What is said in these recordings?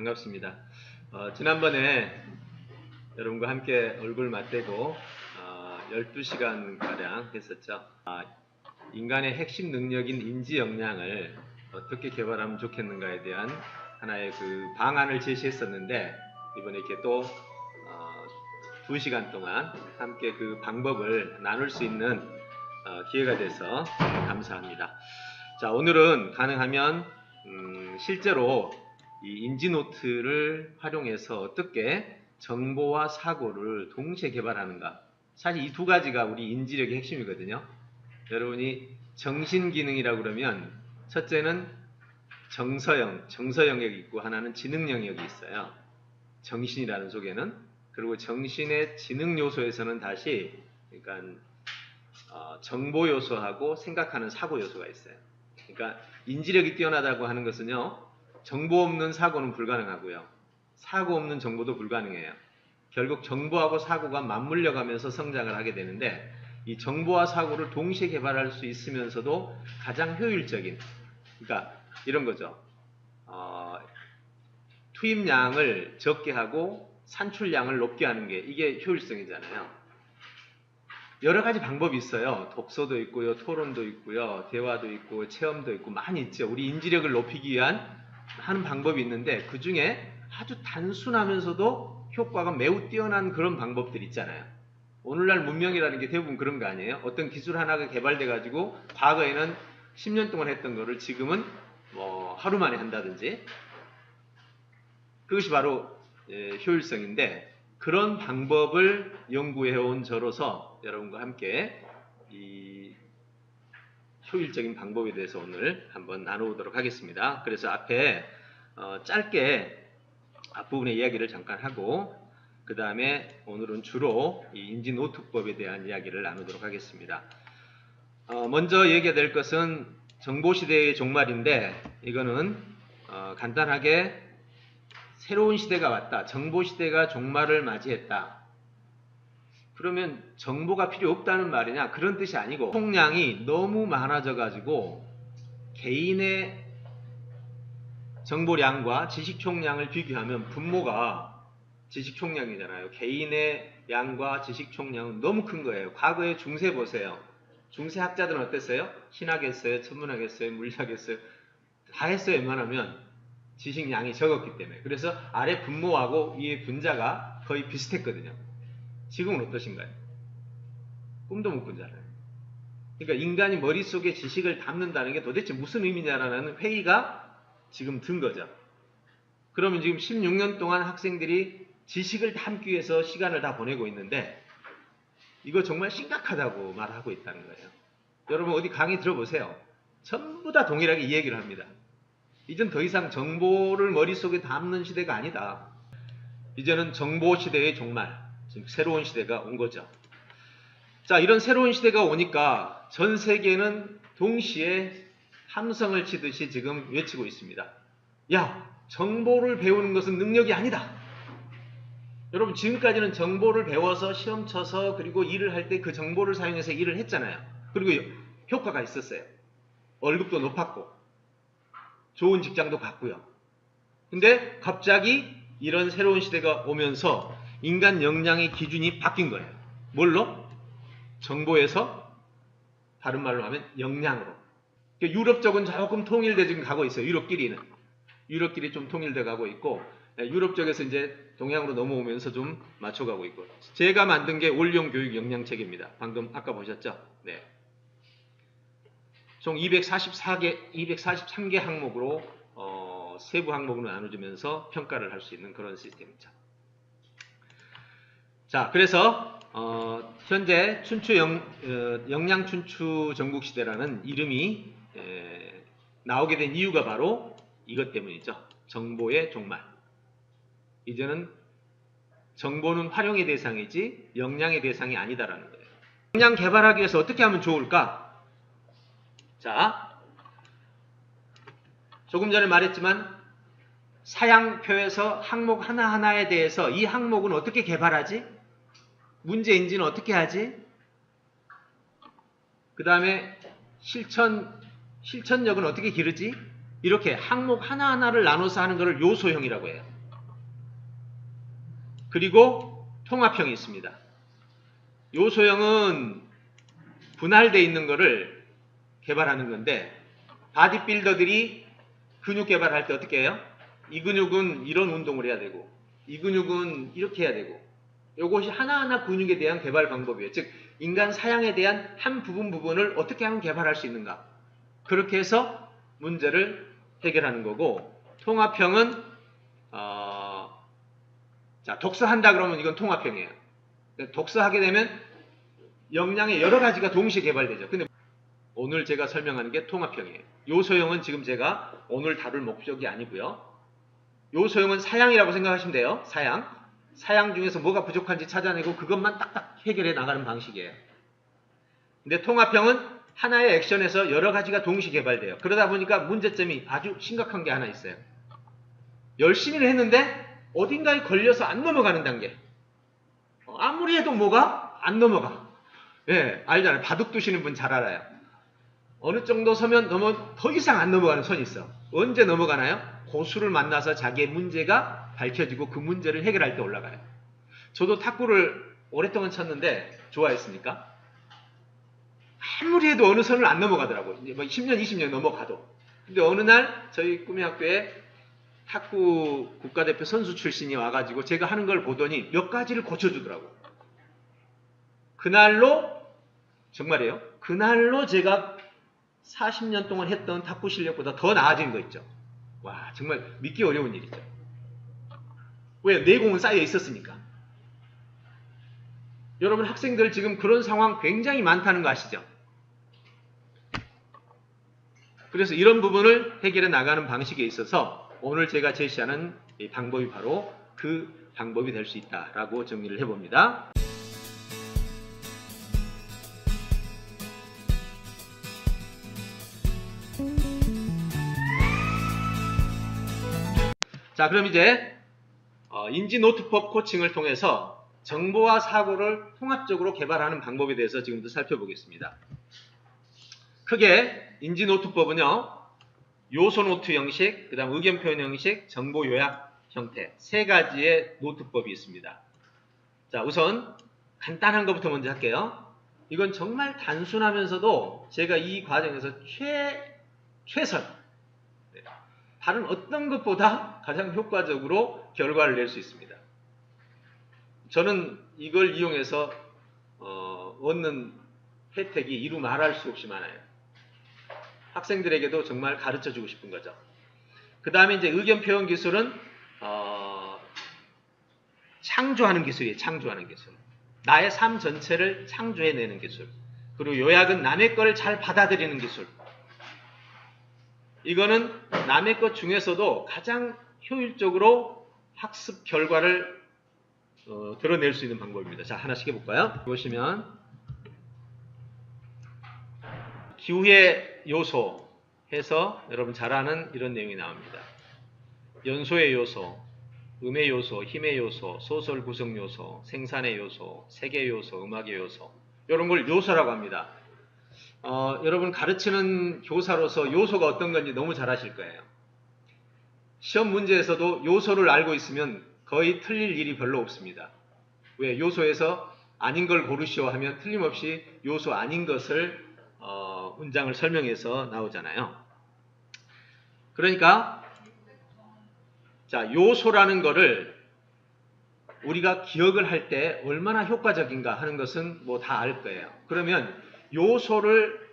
반갑습니다. 지난번에 여러분과 함께 얼굴 맞대고 12시간가량 했었죠. 인간의 핵심 능력인 인지 역량을 어떻게 개발하면 좋겠는가에 대한 하나의 그 방안을 제시했었는데, 이번에 이렇게 또 2시간 동안 함께 그 방법을 나눌 수 있는 기회가 돼서 감사합니다. 자, 오늘은 가능하면 실제로 이 인지노트를 활용해서 어떻게 정보와 사고를 동시에 개발하는가. 사실 이 두 가지가 우리 인지력의 핵심이거든요. 여러분이 정신기능이라고 그러면 첫째는 정서 영역이 있고 하나는 지능 영역이 있어요. 정신이라는 속에는. 그리고 정신의 지능 요소에서는 다시 그러니까 정보 요소하고 생각하는 사고 요소가 있어요. 그러니까 인지력이 뛰어나다고 하는 것은요, 정보 없는 사고는 불가능하고요, 사고 없는 정보도 불가능해요. 결국 정보하고 사고가 맞물려 가면서 성장을 하게 되는데, 이 정보와 사고를 동시에 개발할 수 있으면서도 가장 효율적인, 그러니까 이런 거죠. 투입량을 적게 하고 산출량을 높게 하는 게 이게 효율성이잖아요. 여러 가지 방법이 있어요. 독서도 있고요, 토론도 있고요, 대화도 있고, 체험도 있고, 많이 있죠. 우리 인지력을 높이기 위한 많은 방법이 있는데, 그 중에 아주 단순하면서도 효과가 매우 뛰어난 그런 방법들이 있잖아요. 오늘날 문명이라는 게 대부분 그런 거 아니에요? 어떤 기술 하나가 개발돼 가지고 과거에는 10년 동안 했던 거를 지금은 뭐 하루 만에 한다든지, 그것이 바로 효율성인데, 그런 방법을 연구해온 저로서 여러분과 함께 이 효율적인 방법에 대해서 오늘 한번 나눠보도록 하겠습니다. 그래서 앞에 짧게 앞부분의 이야기를 잠깐 하고, 그 다음에 오늘은 주로 이 인지노트법에 대한 이야기를 나누도록 하겠습니다. 먼저 얘기해야 될 것은 정보시대의 종말인데, 이거는 간단하게 새로운 시대가 왔다, 정보시대가 종말을 맞이했다, 그러면 정보가 필요 없다는 말이냐, 그런 뜻이 아니고, 총량이 너무 많아져 가지고 개인의 정보량과 지식 총량을 비교하면 분모가 지식 총량이잖아요. 개인의 양과 지식 총량은 너무 큰 거예요. 과거에 중세 보세요. 중세 학자들은 어땠어요? 신학 했어요, 천문학 했어요, 물리학 했어요, 다 했어요. 웬만하면 지식량이 적었기 때문에. 그래서 아래 분모하고 위에 분자가 거의 비슷했거든요. 지금은 어떠신가요? 꿈도 못 꾸잖아요. 그러니까 인간이 머릿속에 지식을 담는다는 게 도대체 무슨 의미냐라는 회의가 지금 든 거죠. 그러면 지금 16년 동안 학생들이 지식을 담기 위해서 시간을 다 보내고 있는데, 이거 정말 심각하다고 말하고 있다는 거예요. 여러분 어디 강의 들어보세요. 전부 다 동일하게 이 얘기를 합니다. 이젠 더 이상 정보를 머릿속에 담는 시대가 아니다. 이제는 정보 시대의 종말, 지금 새로운 시대가 온 거죠. 자, 이런 새로운 시대가 오니까 전 세계는 동시에 함성을 치듯이 지금 외치고 있습니다. 야, 정보를 배우는 것은 능력이 아니다. 여러분 지금까지는 정보를 배워서 시험 쳐서 그리고 일을 할 때 그 정보를 사용해서 일을 했잖아요. 그리고 효과가 있었어요. 월급도 높았고 좋은 직장도 갔고요. 근데 갑자기 이런 새로운 시대가 오면서 인간 역량의 기준이 바뀐 거예요. 뭘로? 정보에서 다른 말로 하면 역량으로. 유럽 쪽은 조금 통일돼 지금 가고 있어요. 유럽끼리 좀 통일돼 가고 있고, 유럽 쪽에서 이제 동양으로 넘어오면서 좀 맞춰가고 있고. 제가 만든 게 올영 교육 역량 체계입니다. 방금 아까 보셨죠? 네. 총 243개 항목으로 세부 항목으로 나눠주면서 평가를 할 수 있는 그런 시스템이죠. 자, 그래서 현재 역량 춘추 전국시대라는 이름이 나오게 된 이유가 바로 이것 때문이죠. 정보의 종말. 이제는 정보는 활용의 대상이지 역량의 대상이 아니다라는 거예요. 역량 개발하기 위해서 어떻게 하면 좋을까? 자, 조금 전에 말했지만 사양표에서 항목 하나하나에 대해서 이 항목은 어떻게 개발하지? 문제인지는 어떻게 하지? 그 다음에 실천력은 어떻게 기르지? 이렇게 항목 하나하나를 나눠서 하는 것을 요소형이라고 해요. 그리고 통합형이 있습니다. 요소형은 분할되어 있는 거를 개발하는 건데, 바디빌더들이 근육 개발할 때 어떻게 해요? 이 근육은 이런 운동을 해야 되고, 이 근육은 이렇게 해야 되고, 이것이 하나하나 근육에 대한 개발 방법이에요. 즉 인간 사양에 대한 한 부분을 어떻게 하면 개발할 수 있는가, 그렇게 해서 문제를 해결하는 거고, 통합형은 자, 독서한다 그러면 이건 통합형이에요. 독서하게 되면 역량의 여러 가지가 동시에 개발되죠. 근데 오늘 제가 설명하는 게 통합형이에요. 요소형은 지금 제가 오늘 다룰 목적이 아니고요. 요소형은 사양이라고 생각하시면 돼요. 사양 중에서 뭐가 부족한지 찾아내고 그것만 딱딱 해결해 나가는 방식이에요. 근데 통합형은 하나의 액션에서 여러 가지가 동시 개발돼요. 그러다 보니까 문제점이 아주 심각한 게 하나 있어요. 열심히 했는데 어딘가에 걸려서 안 넘어가는 단계. 아무리 해도 뭐가 안 넘어가. 예, 알잖아요. 바둑 두시는 분 잘 알아요. 어느 정도 서면 더 이상 안 넘어가는 선이 있어. 언제 넘어가나요? 고수를 만나서 자기의 문제가 밝혀지고 그 문제를 해결할 때 올라가요. 저도 탁구를 오랫동안 쳤는데 좋아했으니까 아무리 해도 어느 선을 안 넘어가더라고요. 이제 뭐 10년, 20년 넘어가도. 근데 어느 날 저희 꿈의 학교에 탁구 국가대표 선수 출신이 와가지고 제가 하는 걸 보더니 몇 가지를 고쳐주더라고요. 그날로, 정말이에요. 그날로 제가 40년 동안 했던 탁구 실력보다 더 나아진 거 있죠. 와, 정말 믿기 어려운 일이죠. 왜? 내공은 쌓여 있었으니까. 여러분 학생들 지금 그런 상황 굉장히 많다는 거 아시죠? 그래서 이런 부분을 해결해 나가는 방식에 있어서 오늘 제가 제시하는 이 방법이 바로 그 방법이 될 수 있다라고 정리를 해봅니다. 자, 그럼 이제 인지노트법 코칭을 통해서 정보와 사고를 통합적으로 개발하는 방법에 대해서 지금부터 살펴보겠습니다. 크게 인지노트법은요, 요소노트 형식, 그 다음 의견표현 형식, 정보 요약 형태 세 가지의 노트법이 있습니다. 자, 우선 간단한 것부터 먼저 할게요. 이건 정말 단순하면서도 제가 이 과정에서 최선, 다른 어떤 것보다 가장 효과적으로 결과를 낼 수 있습니다. 저는 이걸 이용해서 얻는 혜택이 이루 말할 수 없이 많아요. 학생들에게도 정말 가르쳐 주고 싶은 거죠. 그 다음에 이제 의견 표현 기술은 창조하는 기술이에요. 창조하는 기술. 나의 삶 전체를 창조해내는 기술. 그리고 요약은 남의 거를 잘 받아들이는 기술. 이거는 남의 것 중에서도 가장 효율적으로 학습 결과를 드러낼 수 있는 방법입니다. 자, 하나씩 해볼까요? 보시면 기후의 요소 해서 여러분 잘 아는 이런 내용이 나옵니다. 연소의 요소, 음의 요소, 힘의 요소, 소설 구성 요소, 생산의 요소, 세계 요소, 음악의 요소, 이런 걸 요소라고 합니다. 여러분 가르치는 교사로서 요소가 어떤 건지 너무 잘 아실 거예요. 시험 문제에서도 요소를 알고 있으면 거의 틀릴 일이 별로 없습니다. 왜? 요소에서 아닌 걸 고르시오 하면 틀림없이 요소 아닌 것을 문장을 설명해서 나오잖아요. 그러니까 자, 요소라는 거를 우리가 기억을 할 때 얼마나 효과적인가 하는 것은 뭐 다 알 거예요. 그러면 요소를,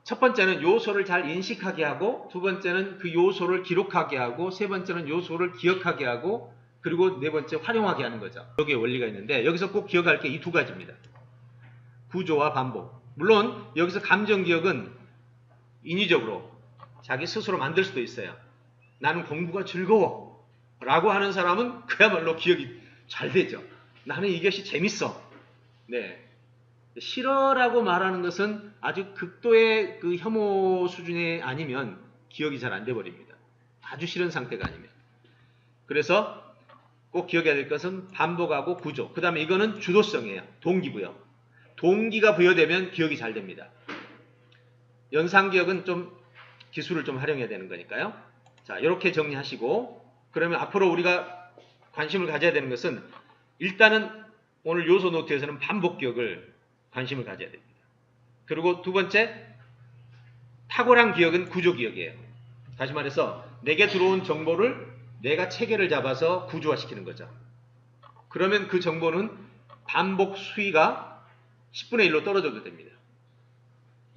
첫 번째는 요소를 잘 인식하게 하고, 두 번째는 그 요소를 기록하게 하고, 세 번째는 요소를 기억하게 하고, 그리고 네 번째 활용하게 하는 거죠. 여기에 원리가 있는데 여기서 꼭 기억할 게 이 두 가지입니다. 구조와 반복. 물론 여기서 감정 기억은 인위적으로 자기 스스로 만들 수도 있어요. 나는 공부가 즐거워 라고 하는 사람은 그야말로 기억이 잘 되죠. 나는 이것이 재밌어. 네. 싫어라고 말하는 것은 아주 극도의 그 혐오 수준이 아니면 기억이 잘 안 돼 버립니다. 아주 싫은 상태가 아니면. 그래서 꼭 기억해야 될 것은 반복하고 구조. 그 다음에 이거는 주도성이에요. 동기부여. 동기가 부여되면 기억이 잘 됩니다. 연상기억은 좀 기술을 좀 활용해야 되는 거니까요. 자, 이렇게 정리하시고, 그러면 앞으로 우리가 관심을 가져야 되는 것은 일단은 오늘 요소 노트에서는 반복 기억을 관심을 가져야 됩니다. 그리고 두 번째, 탁월한 기억은 구조 기억이에요. 다시 말해서 내게 들어온 정보를 내가 체계를 잡아서 구조화시키는 거죠. 그러면 그 정보는 반복 수위가 10분의 1로 떨어져도 됩니다.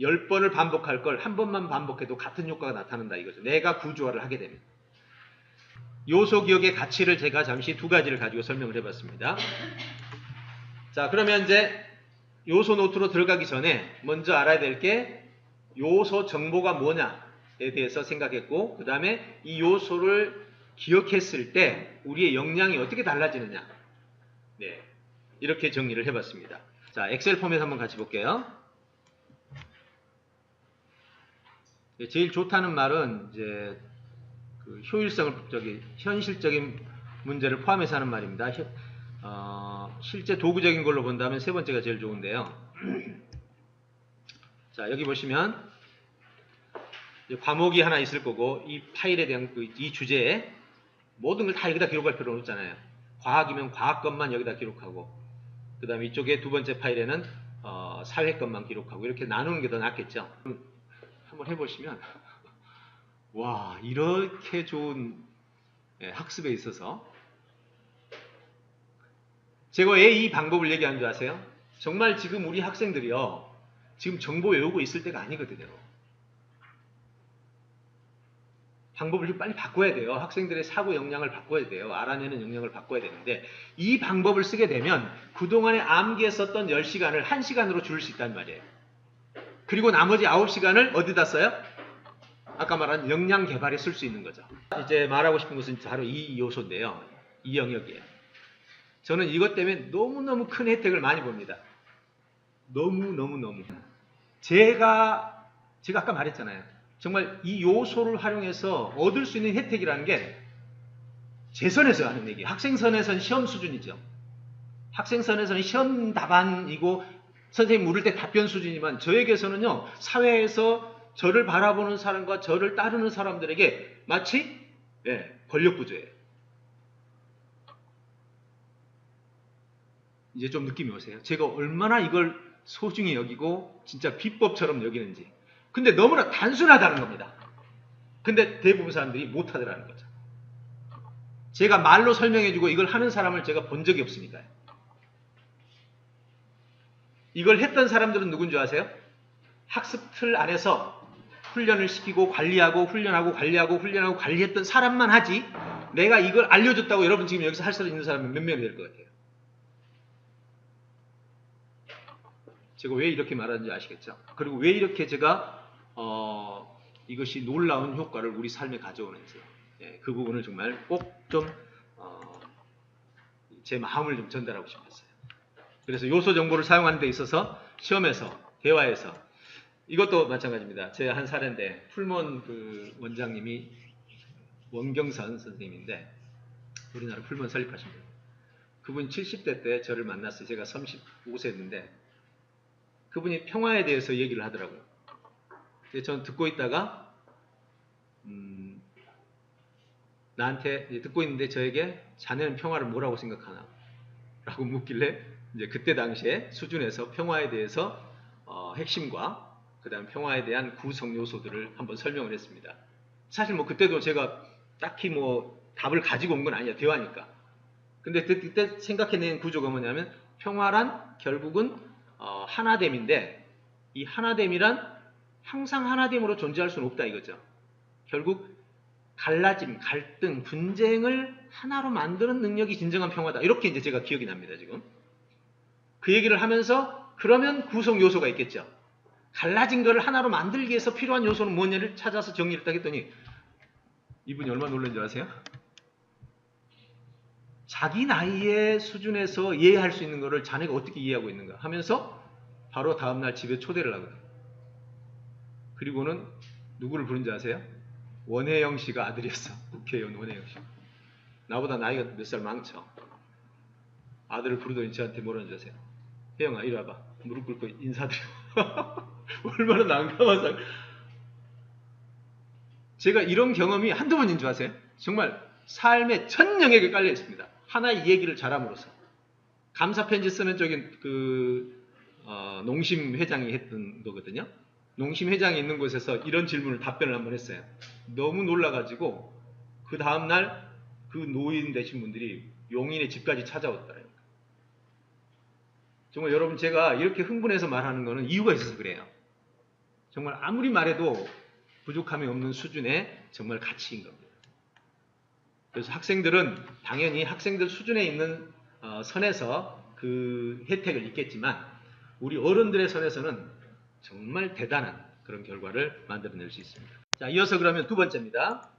10번을 반복할 걸 한 번만 반복해도 같은 효과가 나타난다 이거죠. 내가 구조화를 하게 됩니다. 요소 기억의 가치를 제가 잠시 두 가지를 가지고 설명을 해봤습니다. 자, 그러면 이제 요소 노트로 들어가기 전에 먼저 알아야 될 게 요소 정보가 뭐냐에 대해서 생각했고, 그 다음에 이 요소를 기억했을 때 우리의 역량이 어떻게 달라지느냐, 네, 이렇게 정리를 해봤습니다. 자, 엑셀 포맷 한번 같이 볼게요. 제일 좋다는 말은 이제 그 효율성을 현실적인 문제를 포함해서 하는 말입니다. 실제 도구적인 걸로 본다면 세 번째가 제일 좋은데요. 자, 여기 보시면 과목이 하나 있을 거고, 이 파일에 대한 이 주제에 모든 걸 다 여기다 기록할 필요는 없잖아요. 과학이면 과학 것만 여기다 기록하고, 그 다음에 이쪽에 두 번째 파일에는 사회 것만 기록하고, 이렇게 나누는 게 더 낫겠죠. 한번 해보시면 와, 이렇게 좋은 학습에 있어서 제가 왜 이 방법을 얘기하는 줄 아세요? 정말 지금 우리 학생들이요, 지금 정보 외우고 있을 때가 아니거든요. 방법을 좀 빨리 바꿔야 돼요. 학생들의 사고 역량을 바꿔야 돼요. 알아내는 역량을 바꿔야 되는데, 이 방법을 쓰게 되면 그동안에 암기에 썼던 10시간을 1시간으로 줄일 수 있단 말이에요. 그리고 나머지 9시간을 어디다 써요? 아까 말한 역량 개발에 쓸 수 있는 거죠. 이제 말하고 싶은 것은 바로 이 요소인데요. 이 영역이에요. 저는 이것 때문에 너무너무 큰 혜택을 많이 봅니다. 너무너무. 제가 아까 말했잖아요. 정말 이 요소를 활용해서 얻을 수 있는 혜택이라는 게 제 선에서 하는 얘기예요. 학생선에서는 시험 수준이죠. 학생선에서는 시험 답안이고 선생님 물을 때 답변 수준이지만, 저에게서는요, 사회에서 저를 바라보는 사람과 저를 따르는 사람들에게 마치 권력 구조예요. 이제 좀 느낌이 오세요? 제가 얼마나 이걸 소중히 여기고 진짜 비법처럼 여기는지. 근데 너무나 단순하다는 겁니다. 근데 대부분 사람들이 못하더라는 거죠. 제가 말로 설명해주고 이걸 하는 사람을 제가 본 적이 없으니까요. 이걸 했던 사람들은 누군지 아세요? 학습 틀 안에서 훈련을 시키고 관리하고 훈련하고 관리하고 훈련하고 관리했던 사람만 하지, 내가 이걸 알려줬다고 여러분 지금 여기서 할 수 있는 사람은 몇 명이 될 것 같아요? 제가 왜 이렇게 말하는지 아시겠죠? 그리고 왜 이렇게 제가 이것이 놀라운 효과를 우리 삶에 가져오는지, 그 부분을 정말 꼭 좀 제 마음을 좀 전달하고 싶었어요. 그래서 요소 정보를 사용하는 데 있어서 시험에서, 대화에서, 이것도 마찬가지입니다. 제 한 사례인데, 풀몬 그 원장님이 원경선 선생님인데, 우리나라 풀몬 설립하신 분. 그분이 70대 때 저를 만났어요. 제가 35세였는데 그분이 평화에 대해서 얘기를 하더라고요. 저는 듣고 있다가 나한테 듣고 있는데 저에게 자네는 평화를 뭐라고 생각하나? 라고 묻길래, 이제 그때 당시에 수준에서 평화에 대해서 핵심과 그 다음 평화에 대한 구성 요소들을 한번 설명을 했습니다. 사실 뭐 그때도 제가 딱히 뭐 답을 가지고 온 건 아니야, 대화니까. 근데 그때 생각해낸 구조가 뭐냐면, 평화란 결국은 하나됨인데, 이 하나됨이란 항상 하나됨으로 존재할 수는 없다 이거죠. 결국 갈라짐, 갈등, 분쟁을 하나로 만드는 능력이 진정한 평화다. 이렇게 이제 제가 기억이 납니다, 지금. 그 얘기를 하면서, 그러면 구성 요소가 있겠죠. 갈라진 거를 하나로 만들기 위해서 필요한 요소는 뭐냐를 찾아서 정리를 딱 했더니, 이분이 얼마나 놀란 줄 아세요? 자기 나이의 수준에서 이해할 수 있는 거를 자네가 어떻게 이해하고 있는가 하면서 바로 다음날 집에 초대를 하거든요. 그리고는 누구를 부른지 아세요? 원혜영 씨가 아들이었어. 국회의원 원혜영 씨. 나보다 나이가 몇 살 많죠. 아들을 부르더니 저한테 뭐라는 줄 아세요? 혜영아 이리 와봐. 무릎 꿇고 인사드려. 얼마나 난감한 제가 이런 경험이 한두 번인 줄 아세요? 정말 삶의 전 영역에 깔려 있습니다. 하나의 얘기를 잘함으로써. 감사편지 쓰는 쪽이 농심 회장이 했던 거거든요. 농심 회장이 있는 곳에서 이런 질문을 답변을 한번 했어요. 너무 놀라가지고 그 다음날 그 노인 되신 분들이 용인의 집까지 찾아왔더라고요. 정말 여러분, 제가 이렇게 흥분해서 말하는 거는 이유가 있어서 그래요. 정말 아무리 말해도 부족함이 없는 수준의 정말 가치인 겁니다. 그래서 학생들은 당연히 학생들 수준에 있는 선에서 그 혜택을 입겠지만 우리 어른들의 선에서는 정말 대단한 그런 결과를 만들어낼 수 있습니다. 자, 이어서 그러면 두 번째입니다.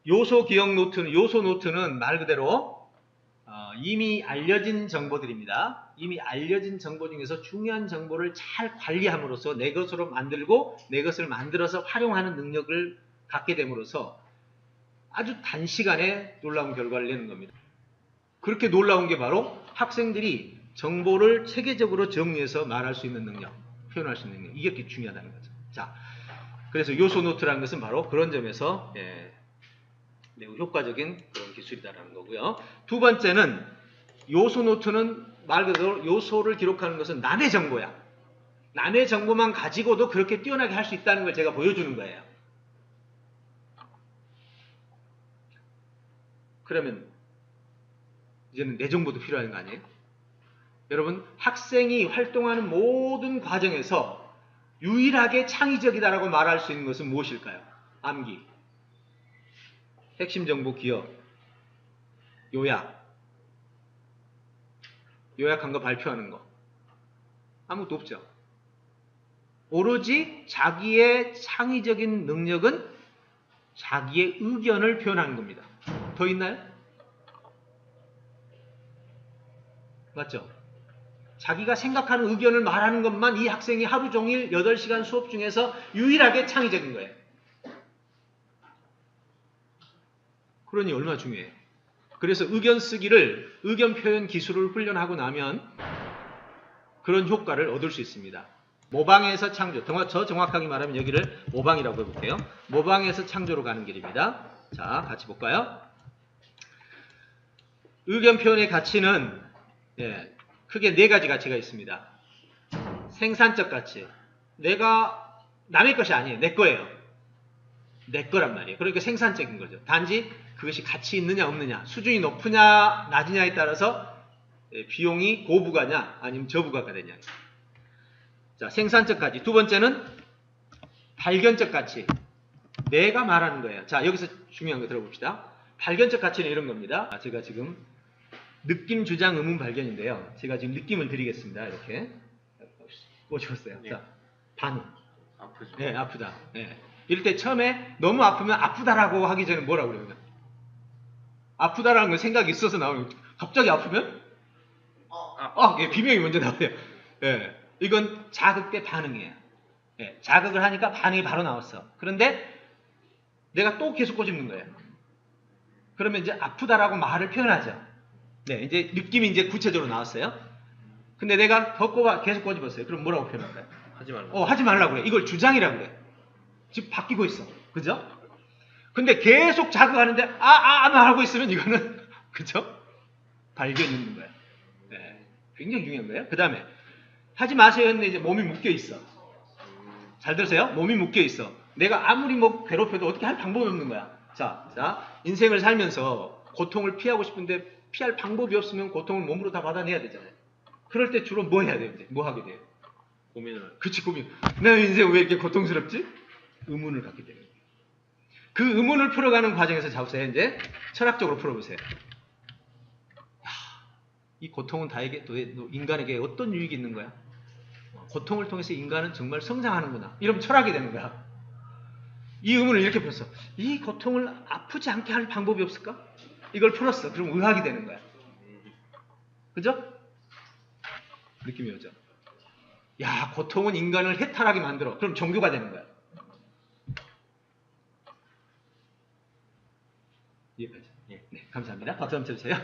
요소 기억 노트는, 요소 노트는 말 그대로 이미 알려진 정보들입니다. 이미 알려진 정보 중에서 중요한 정보를 잘 관리함으로써 내 것으로 만들고 내 것을 만들어서 활용하는 능력을 갖게 됨으로써 아주 단시간에 놀라운 결과를 내는 겁니다. 그렇게 놀라운 게 바로 학생들이 정보를 체계적으로 정리해서 말할 수 있는 능력, 표현할 수 있는 능력, 이게 그렇게 중요하다는 거죠. 자, 그래서 요소 노트라는 것은 바로 그런 점에서 매우 효과적인 그런 기술이다라는 거고요. 두 번째는 요소 노트는 말 그대로 요소를 기록하는 것은 남의 정보야. 남의 정보만 가지고도 그렇게 뛰어나게 할 수 있다는 걸 제가 보여주는 거예요. 그러면 이제는 내 정보도 필요한 거 아니에요? 여러분, 학생이 활동하는 모든 과정에서 유일하게 창의적이다라고 말할 수 있는 것은 무엇일까요? 암기, 핵심 정보 기억, 요약한 거 발표하는 거. 아무것도 없죠. 오로지 자기의 창의적인 능력은 자기의 의견을 표현하는 겁니다. 더 있나요? 맞죠? 자기가 생각하는 의견을 말하는 것만 이 학생이 하루 종일 8시간 수업 중에서 유일하게 창의적인 거예요. 그러니 얼마나 중요해요. 그래서 의견 쓰기를, 의견 표현 기술을 훈련하고 나면 그런 효과를 얻을 수 있습니다. 모방에서 창조, 더 정확하게 말하면 여기를 모방이라고 해볼게요. 모방에서 창조로 가는 길입니다. 자, 같이 볼까요? 의견 표현의 가치는 크게 4가지 가치가 있습니다. 생산적 가치, 내가 남의 것이 아니에요. 내 거예요. 내 거란 말이에요. 그러니까 생산적인 거죠. 단지 그것이 가치 있느냐 없느냐, 수준이 높으냐 낮으냐에 따라서 비용이 고부가냐 아니면 저부가가 되냐. 자, 생산적 가치. 두 번째는 발견적 가치. 내가 말하는 거예요. 자, 여기서 중요한 거 들어봅시다. 발견적 가치는 이런 겁니다. 제가 지금 느낌, 주장, 의문, 발견인데요. 제가 지금 느낌을 드리겠습니다. 이렇게 꽂혔어요. 네. 자, 반응. 아프죠. 네, 아프다. 네. 이럴 때 처음에 너무 아프면 아프다라고 하기 전에 뭐라고 그래요? 아프다라는 건 생각이 있어서 나오는, 갑자기 아프면? 비명이 먼저 나와요. 예. 이건 자극 때 반응이에요. 예. 자극을 하니까 반응이 바로 나왔어. 그런데 내가 또 계속 꼬집는 거예요. 그러면 이제 아프다라고 말을 표현하죠. 네, 이제 느낌이 이제 구체적으로 나왔어요. 근데 내가 더 계속 꼬집었어요. 그럼 뭐라고 표현할까요? 하지 말라고. 하지 말라고 그래. 이걸 주장이라고 그래. 지금 바뀌고 있어. 그죠? 근데 계속 자극하는데 하고 있으면 이거는 그죠? 발견이 있는 거야. 네, 굉장히 중요한 거예요. 그 다음에 하지 마세요 했는데 이제 몸이 묶여 있어. 잘 들으세요? 몸이 묶여 있어. 내가 아무리 괴롭혀도 어떻게 할 방법이 없는 거야. 자, 인생을 살면서 고통을 피하고 싶은데 피할 방법이 없으면 고통을 몸으로 다 받아내야 되잖아요. 그럴 때 주로 뭐 해야 돼요? 뭐 하게 돼요? 그치, 고민. 내 인생 왜 이렇게 고통스럽지? 의문을 갖게 되는 거예요. 그 의문을 풀어가는 과정에서 잡으세요. 이제 철학적으로 풀어보세요. 이 고통은 또 인간에게 어떤 유익이 있는 거야? 고통을 통해서 인간은 정말 성장하는구나. 이러면 철학이 되는 거야. 이 의문을 이렇게 풀었어. 이 고통을 아프지 않게 할 방법이 없을까? 이걸 풀었어. 그럼 의학이 되는 거야. 그죠? 느낌이 오죠? 야, 고통은 인간을 해탈하게 만들어. 그럼 종교가 되는 거야. 이해가죠? 네, 감사합니다. 박수 한번 쳐주세요.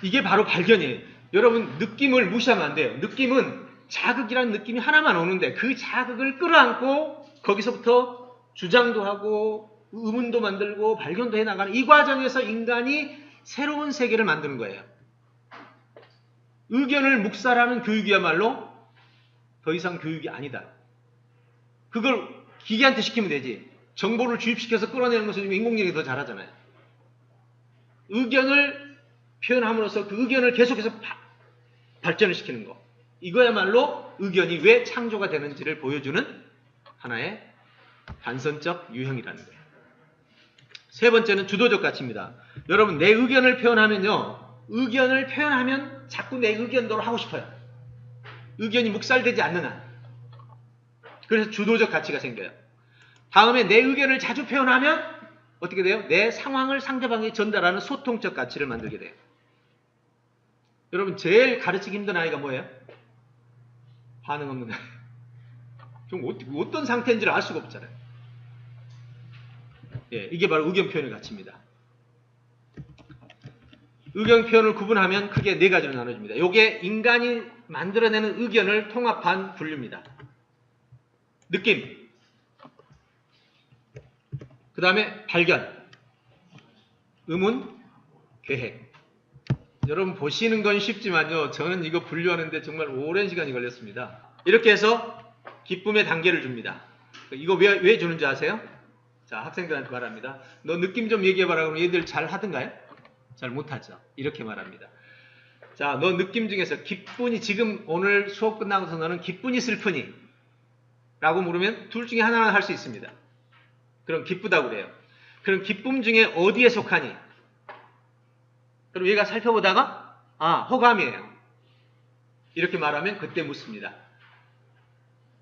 이게 바로 발견이에요. 여러분, 느낌을 무시하면 안 돼요. 느낌은 자극이라는 느낌이 하나만 오는데 그 자극을 끌어안고 거기서부터 주장도 하고 의문도 만들고 발견도 해나가는 이 과정에서 인간이 새로운 세계를 만드는 거예요. 의견을 묵살하는 교육이야말로 더 이상 교육이 아니다. 그걸 기계한테 시키면 되지. 정보를 주입시켜서 끌어내는 것은 인공지능이 더 잘하잖아요. 의견을 표현함으로써 그 의견을 계속해서 발전을 시키는 거. 이거야말로 의견이 왜 창조가 되는지를 보여주는 하나의 반선적 유형이라는 거예요. 세 번째는 주도적 가치입니다. 여러분, 내 의견을 표현하면요. 의견을 표현하면 자꾸 내 의견대로 하고 싶어요. 의견이 묵살되지 않는 한. 그래서 주도적 가치가 생겨요. 다음에 내 의견을 자주 표현하면 어떻게 돼요? 내 상황을 상대방에게 전달하는 소통적 가치를 만들게 돼요. 여러분, 제일 가르치기 힘든 아이가 뭐예요? 반응 없는 아이. 좀 어떤 상태인지를 알 수가 없잖아요. 예, 이게 바로 의견 표현의 가치입니다. 의견 표현을 구분하면 크게 네 가지로 나눠집니다. 이게 인간이 만들어내는 의견을 통합한 분류입니다. 느낌, 그 다음에 발견, 의문, 계획. 여러분 보시는 건 쉽지만요. 저는 이거 분류하는데 정말 오랜 시간이 걸렸습니다. 이렇게 해서 기쁨의 단계를 줍니다. 이거 왜 주는지 아세요? 자, 학생들한테 말합니다. 너 느낌 좀 얘기해봐라. 그러면 얘들 잘 하던가요? 잘 못하죠. 이렇게 말합니다. 자, 너 느낌 중에서 기쁘니, 지금 오늘 수업 끝나고서 너는 기쁘니 슬프니? 라고 물으면 둘 중에 하나는 할 수 있습니다. 그럼 기쁘다고 그래요. 그럼 기쁨 중에 어디에 속하니? 그럼 얘가 살펴보다가 호감이에요. 이렇게 말하면 그때 묻습니다.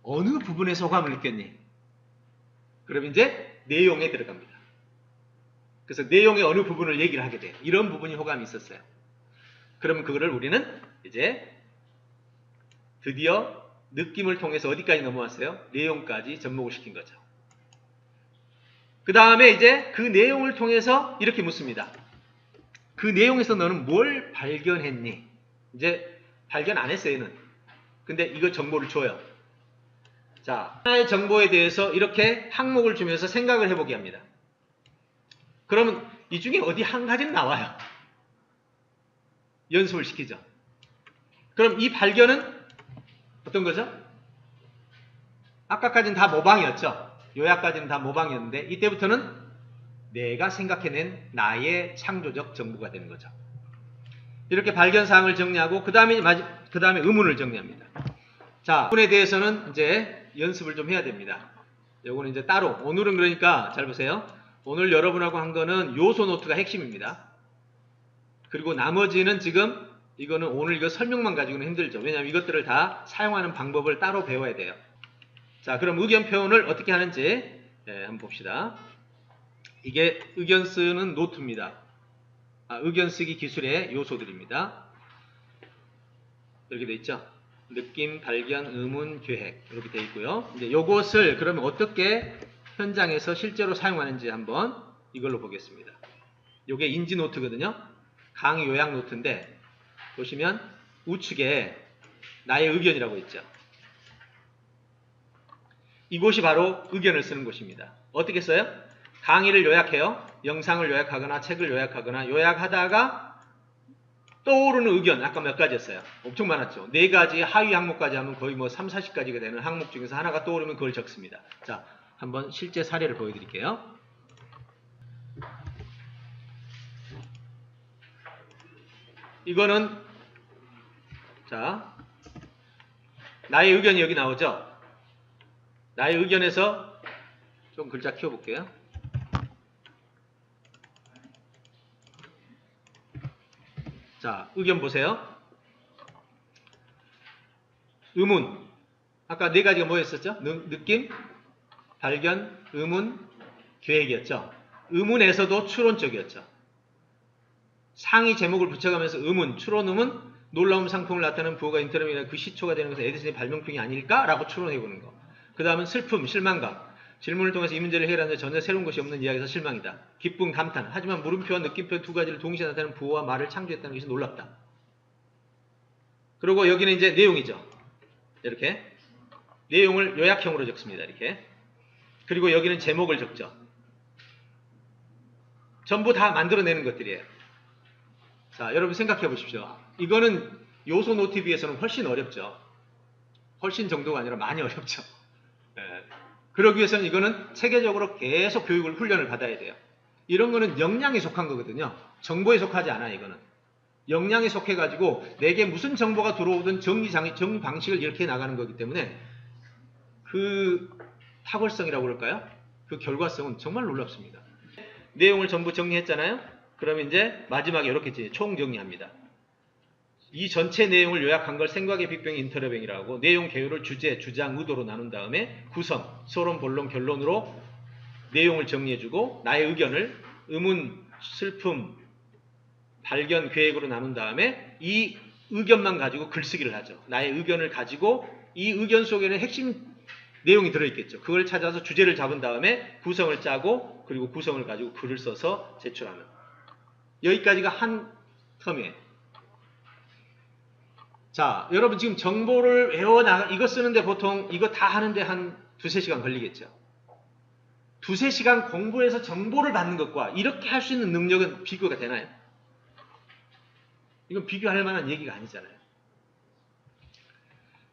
어느 부분에서 호감을 느꼈니? 그럼 이제 내용에 들어갑니다. 그래서 내용의 어느 부분을 얘기를 하게 돼요. 이런 부분이 호감이 있었어요. 그러면 그거를 우리는 이제 드디어 느낌을 통해서 어디까지 넘어왔어요? 내용까지 접목을 시킨 거죠. 그 다음에 이제 그 내용을 통해서 이렇게 묻습니다. 그 내용에서 너는 뭘 발견했니? 이제 발견 안 했어요, 얘는. 근데 이거 정보를 줘요. 자, 하나의 정보에 대해서 이렇게 항목을 주면서 생각을 해보게 합니다. 그러면 이 중에 어디 한 가지는 나와요. 연습을 시키죠. 그럼 이 발견은 어떤 거죠? 아까까지는 다 모방이었죠. 요약까지는 다 모방이었는데 이때부터는 내가 생각해낸 나의 창조적 정보가 되는 거죠. 이렇게 발견사항을 정리하고 그 다음에 의문을 정리합니다. 자, 의문에 대해서는 이제 연습을 좀 해야 됩니다. 요거는 이제 따로, 오늘은 그러니까 잘 보세요. 오늘 여러분하고 한 거는 요소 노트가 핵심입니다. 그리고 나머지는 지금 이거는 오늘 이거 설명만 가지고는 힘들죠. 왜냐하면 이것들을 다 사용하는 방법을 따로 배워야 돼요. 자, 그럼 의견 표현을 어떻게 하는지 한번 봅시다. 이게 의견 쓰는 노트입니다. 의견 쓰기 기술의 요소들입니다. 이렇게 돼 있죠. 느낌, 발견, 의문, 계획 이렇게 돼 있고요. 이제 요것을 그러면 어떻게 현장에서 실제로 사용하는지 한번 이걸로 보겠습니다. 요게 인지 노트거든요. 강의 요약 노트인데 보시면 우측에 나의 의견이라고 있죠. 이곳이 바로 의견을 쓰는 곳입니다. 어떻게 써요? 강의를 요약해요. 영상을 요약하거나 책을 요약하거나 요약하다가 떠오르는 의견, 아까 몇 가지였어요? 엄청 많았죠. 4가지 하위 항목까지 하면 거의 뭐 3, 40가지가 되는 항목 중에서 하나가 떠오르면 그걸 적습니다. 자, 한번 실제 사례를 보여드릴게요. 이거는 자, 나의 의견이 여기 나오죠. 나의 의견에서 좀 글자 키워볼게요. 자, 의견 보세요. 의문. 아까 4가지가 뭐였었죠? 느낌, 발견, 의문, 계획이었죠. 의문에서도 추론적이었죠. 상위 제목을 붙여가면서 의문, 추론음은 놀라운 상품을 나타내는 부호가 인터넷이나 그 시초가 되는 것은 에디슨의 발명품이 아닐까라고 추론해보는 거. 그 다음은 슬픔, 실망감. 질문을 통해서 이 문제를 해결하는데 전혀 새로운 것이 없는 이야기에서 실망이다. 기쁨, 감탄. 하지만 물음표와 느낌표 2가지를 동시에 나타내는 부호와 말을 창조했다는 것이 놀랍다. 그리고 여기는 이제 내용이죠. 이렇게 내용을 요약형으로 적습니다. 이렇게. 그리고 여기는 제목을 적죠. 전부 다 만들어내는 것들이에요. 자, 여러분 생각해 보십시오. 이거는 요소 노트에 비해서는 훨씬 어렵죠. 훨씬 정도가 아니라 많이 어렵죠. 예. 그러기 위해서는 이거는 체계적으로 계속 교육을 훈련을 받아야 돼요. 이런 거는 역량에 속한 거거든요. 정보에 속하지 않아요. 이거는 역량에 속해 가지고 내게 무슨 정보가 들어오든 정 방식을 이렇게 나가는 거기 때문에 그 탁월성이라고 그럴까요? 그 결과성은 정말 놀랍습니다. 내용을 전부 정리했잖아요. 그러면 이제 마지막에 이렇게 총 정리합니다. 이 전체 내용을 요약한 걸 생각의 빅뱅 인터러뱅이라고 내용 개요를 주제, 주장, 의도로 나눈 다음에 구성, 서론, 본론, 결론으로 내용을 정리해주고 나의 의견을 의문, 슬픔, 발견, 계획으로 나눈 다음에 이 의견만 가지고 글쓰기를 하죠. 나의 의견을 가지고 이 의견 속에는 핵심 내용이 들어있겠죠. 그걸 찾아서 주제를 잡은 다음에 구성을 짜고 그리고 구성을 가지고 글을 써서 제출하는. 여기까지가 한 텀이에요. 자, 여러분 지금 정보를 외워나가, 이거 쓰는데 보통 이거 다 하는데 한 두세 시간 걸리겠죠. 두세 시간 공부해서 정보를 받는 것과 이렇게 할 수 있는 능력은 비교가 되나요? 이건 비교할 만한 얘기가 아니잖아요.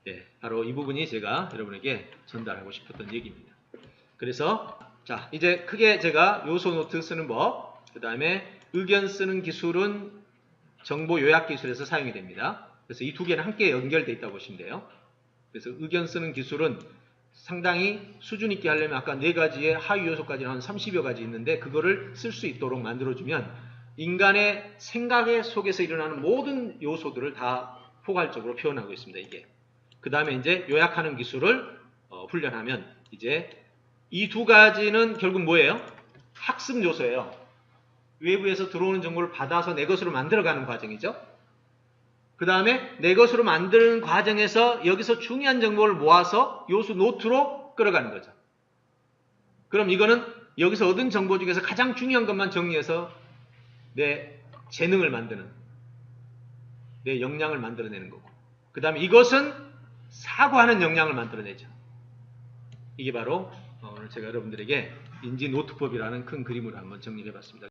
예, 바로 이 부분이 제가 여러분에게 전달하고 싶었던 얘기입니다. 그래서 자, 이제 크게 제가 요소 노트 쓰는 법, 그 다음에 의견 쓰는 기술은 정보 요약 기술에서 사용이 됩니다. 그래서 이 두 개는 함께 연결되어 있다고 보시면 돼요. 그래서 의견 쓰는 기술은 상당히 수준 있게 하려면 아까 4가지의 하위 요소까지 한 30여 가지 있는데 그거를 쓸 수 있도록 만들어주면 인간의 생각 속에서 일어나는 모든 요소들을 다 포괄적으로 표현하고 있습니다. 이게. 그 다음에 이제 요약하는 기술을 훈련하면 이제 이 두 가지는 결국 뭐예요? 학습 요소예요. 외부에서 들어오는 정보를 받아서 내 것으로 만들어가는 과정이죠. 그 다음에 내 것으로 만드는 과정에서 여기서 중요한 정보를 모아서 요소 노트로 끌어가는 거죠. 그럼 이거는 여기서 얻은 정보 중에서 가장 중요한 것만 정리해서 내 재능을 만드는, 내 역량을 만들어내는 거고, 그 다음에 이것은 사고하는 역량을 만들어내죠. 이게 바로 오늘 제가 여러분들에게 인지 노트법이라는 큰 그림으로 한번 정리해 봤습니다.